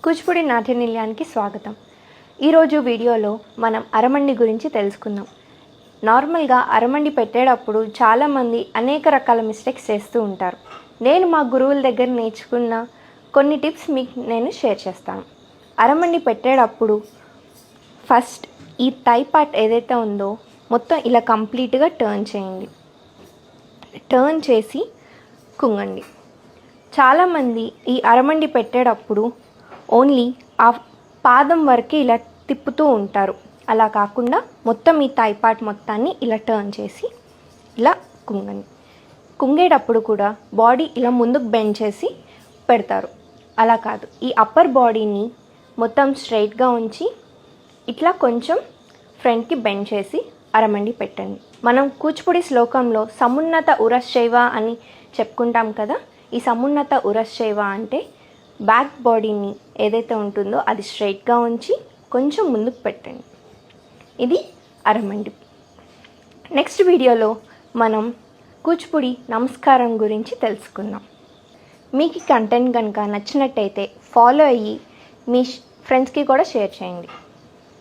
కూచిపూడి నాట్య నిలయానికి స్వాగతం. ఈరోజు వీడియోలో మనం అరమండి గురించి తెలుసుకుందాం. నార్మల్గా అరమండి పెట్టేటప్పుడు చాలామంది అనేక రకాల మిస్టేక్స్ చేస్తూ ఉంటారు. నేను మా గురువుల దగ్గర నేర్చుకున్న కొన్ని టిప్స్ మీకు నేను షేర్ చేస్తాను. అరమండి పెట్టేటప్పుడు ఫస్ట్ ఈ థై పార్ట్ ఏదైతే ఉందో మొత్తం ఇలా కంప్లీట్గా టర్న్ చేయండి. టర్న్ చేసి కుంగండి. చాలామంది ఈ అరమండి పెట్టేటప్పుడు ఓన్లీ ఆ పాదం వరకు ఇలా తిప్పుతూ ఉంటారు. అలా కాకుండా మొత్తం ఈ థై పార్ట్ మొత్తాన్ని ఇలా టర్న్ చేసి ఇలా కుంగండి. కుంగేటప్పుడు కూడా బాడీ ఇలా ముందుకు బెండ్ చేసి పెడతారు. అలా కాదు, ఈ అప్పర్ బాడీని మొత్తం స్ట్రైట్గా ఉంచి ఇట్లా కొంచెం ఫ్రంట్కి బెండ్ చేసి అరమండి పెట్టండి. మనం కూచిపూడి శ్లోకంలో సమున్నత ఉరశ్చైవ అని చెప్పుకుంటాం కదా. ఈ సమున్నత ఉరశ్చైవ అంటే బ్యాక్ బాడీని ఏదైతే ఉంటుందో అది స్ట్రైట్గా ఉంచి కొంచెం ముందుకు పెట్టండి. ఇది అరమండి. నెక్స్ట్ వీడియోలో మనం కూచిపూడి నమస్కారం గురించి తెలుసుకుందాం. మీకు కంటెంట్ కనుక నచ్చినట్టయితే ఫాలో అయ్యి మీ ఫ్రెండ్స్కి కూడా షేర్ చేయండి.